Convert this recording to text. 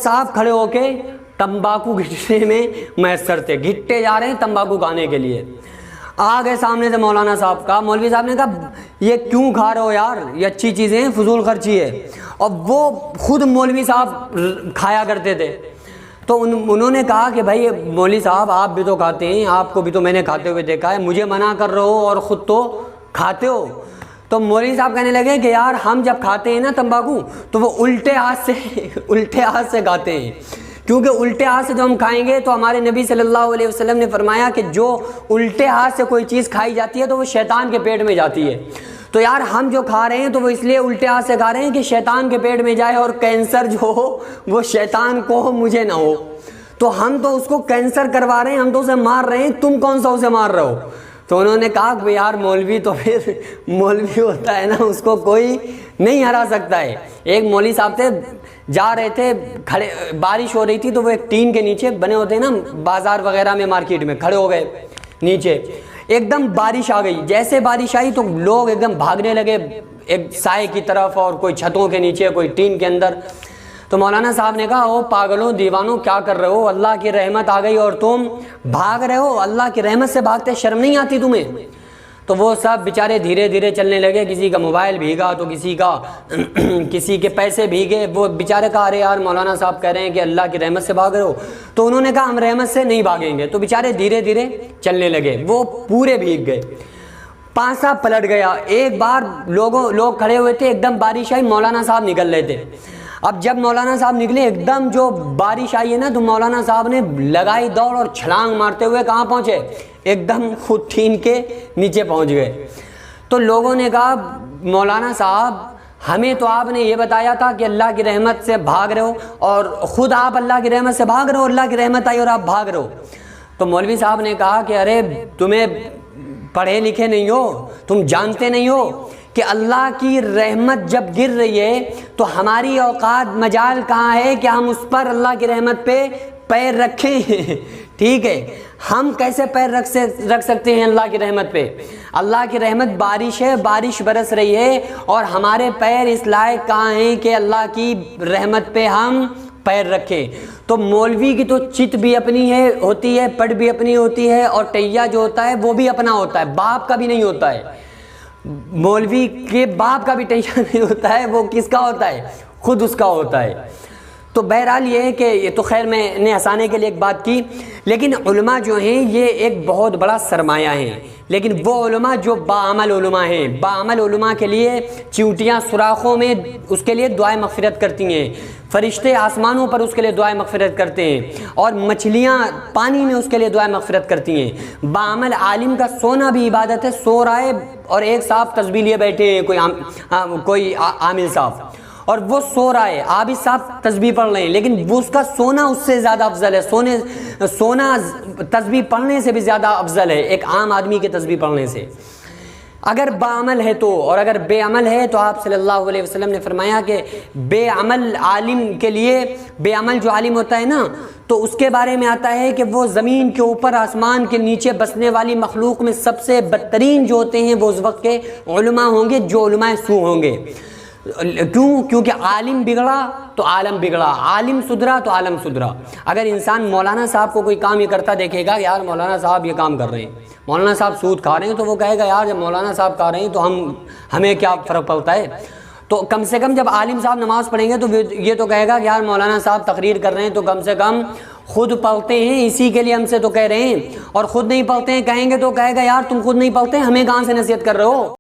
صاحب کھڑے ہو کے تمباکو گھٹنے میں میسر تھے، گھٹتے جا رہے ہیں تمباکو کھانے کے لیے. آ گئے سامنے سے مولانا صاحب کا، مولوی صاحب نے کہا یہ کیوں کھا رہے ہو یار، یہ اچھی چیزیں ہیں، فضول خرچی ہے. اور وہ خود مولوی صاحب کھایا کرتے تھے. تو انہوں نے کہا کہ بھائی مولوی صاحب آپ بھی تو کھاتے ہیں، آپ کو بھی تو میں نے کھاتے ہوئے دیکھا ہے، مجھے منع کر رہے ہو اور خود تو کھاتے ہو. تو مولوی صاحب کہنے لگے کہ یار ہم جب کھاتے ہیں نا تمباکو تو وہ الٹے ہاتھ سے کھاتے ہیں، کیونکہ الٹے ہاتھ سے جو ہم کھائیں گے تو ہمارے نبی صلی اللہ علیہ وسلم نے فرمایا کہ جو الٹے ہاتھ سے کوئی چیز کھائی جاتی ہے تو وہ شیطان کے پیٹ میں جاتی ہے. تو یار ہم جو کھا رہے ہیں تو وہ اس لیے الٹے ہاتھ سے کھا رہے ہیں کہ شیطان کے پیٹ میں جائے اور کینسر جو ہو وہ شیطان کو ہو، مجھے نہ ہو. تو ہم تو اس کو کینسر کروا رہے ہیں، ہم تو اسے مار رہے ہیں، تم کون سا اسے مار رہے ہو. تو انہوں نے کہا کہ یار مولوی تو پھر مولوی ہوتا ہے نا، اس کو کوئی نہیں ہرا سکتا ہے. ایک مولوی صاحب تھے، جا رہے تھے، کھڑے، بارش ہو رہی تھی تو وہ ایک ٹین کے نیچے بنے ہوتے ہیں نا بازار وغیرہ میں، مارکیٹ میں، کھڑے ہو گئے نیچے. ایک دم بارش آ گئی، جیسے بارش آئی تو لوگ ایک دم بھاگنے لگے ایک سائے کی طرف، اور کوئی چھتوں کے نیچے، کوئی ٹین کے اندر. تو مولانا صاحب نے کہا او پاگلوں دیوانوں کیا کر رہے ہو، اللہ کی رحمت آ گئی اور تم بھاگ رہے ہو، اللہ کی رحمت سے بھاگتے شرم نہیں آتی تمہیں. تو وہ سب بیچارے دھیرے دھیرے چلنے لگے، کسی کا موبائل بھیگا تو کسی کے پیسے بھیگے. وہ بیچارے کہا ارے یار مولانا صاحب کہہ رہے ہیں کہ اللہ کی رحمت سے بھاگ رہے ہو. تو انہوں نے کہا ہم رحمت سے نہیں بھاگیں گے. تو بیچارے دھیرے دھیرے چلنے لگے، وہ پورے بھیگ گئے، پانسا پلٹ گیا. ایک بار لوگ کھڑے ہوئے تھے، ایک دم بارش آئی، مولانا صاحب نکل رہے تھے. اب جب مولانا صاحب نکلے ایک دم جو بارش آئی ہے نا، تو مولانا صاحب نے لگائی دوڑ اور چھلانگ مارتے ہوئے کہاں پہنچے، ایک دم خود ٹین کے نیچے پہنچ گئے. تو لوگوں نے کہا مولانا صاحب ہمیں تو آپ نے یہ بتایا تھا کہ اللہ کی رحمت سے بھاگ رہے ہو، اور خود آپ اللہ کی رحمت سے بھاگ رہے ہو، اللہ کی رحمت آئی اور آپ بھاگ رہے ہو. تو مولوی صاحب نے کہا کہ ارے تمہیں پڑھے لکھے نہیں ہو، تم جانتے نہیں ہو کہ اللہ کی رحمت جب گر رہی ہے تو ہماری اوقات مجال کہاں ہے کہ ہم اس پر اللہ کی رحمت پہ پیر رکھیں. ٹھیک ہے، ہم کیسے پیر رکھ سکتے ہیں اللہ کی رحمت پہ؟ اللہ کی رحمت بارش ہے، بارش برس رہی ہے، اور ہمارے پیر اس لائق کہاں ہیں کہ اللہ کی رحمت پہ ہم پیر رکھیں. تو مولوی کی تو چت بھی اپنی ہوتی ہے، پٹ بھی اپنی ہوتی ہے، اور ٹیا جو ہوتا ہے وہ بھی اپنا ہوتا ہے، باپ کا بھی نہیں ہوتا ہے. مولوی کے باپ کا بھی ٹینشن نہیں ہوتا ہے، وہ کس کا ہوتا ہے؟ خود اس کا ہوتا ہے. تو بہرحال یہ ہے کہ یہ تو خیر میں نے ہنسانے کے لیے ایک بات کی، لیکن علماء جو ہیں یہ ایک بہت بڑا سرمایہ ہیں. لیکن وہ علماء جو باعمل علماء ہیں، باعمل علماء کے لیے چیونٹیاں سوراخوں میں اس کے لیے دعائیں مغفرت کرتی ہیں، فرشتے آسمانوں پر اس کے لیے دعائیں مغفرت کرتے ہیں، اور مچھلیاں پانی میں اس کے لیے دعائیں مغفرت کرتی ہیں. باعمل عالم کا سونا بھی عبادت ہے. سو رہا ہے اور ایک صاحب تسبیح لیے بیٹھے ہیں، کوئی عامل صاحب، اور وہ سو رہا ہے، عابد صاحب تسبیح پڑھ رہے ہیں، لیکن وہ اس کا سونا اس سے زیادہ افضل ہے. سونا تسبیح پڑھنے سے بھی زیادہ افضل ہے ایک عام آدمی کے تسبیح پڑھنے سے، اگر باعمل ہے تو. اور اگر بے عمل ہے تو آپ صلی اللہ علیہ وسلم نے فرمایا کہ بے عمل عالم کے لیے، بے عمل جو عالم ہوتا ہے نا، تو اس کے بارے میں آتا ہے کہ وہ زمین کے اوپر آسمان کے نیچے بسنے والی مخلوق میں سب سے بدترین جو ہوتے ہیں وہ اس وقت کے علماء ہوں گے جو علماء سو ہوں گے. کیونکہ عالم بگڑا تو عالم بگڑا، عالم سدھرا تو عالم سدھرا. اگر انسان مولانا صاحب کو کوئی کام یہ کرتا دیکھے گا یار مولانا صاحب یہ کام کر رہے ہیں، مولانا صاحب سود کھا رہے ہیں، تو وہ کہے گا یار جب مولانا صاحب کھا رہے ہیں تو ہمیں کیا فرق پڑتا ہے. تو کم سے کم جب عالم صاحب نماز پڑھیں گے تو یہ تو کہے گا کہ یار مولانا صاحب تقریر کر رہے ہیں تو کم سے کم خود پڑھتے ہیں، اسی کے لیے ہم سے تو کہہ رہے ہیں. اور خود نہیں پڑھتے ہیں کہیں گے تو کہے گا یار تم خود نہیں پڑھتے، ہمیں کہاں سے نصیحت کر رہے ہو.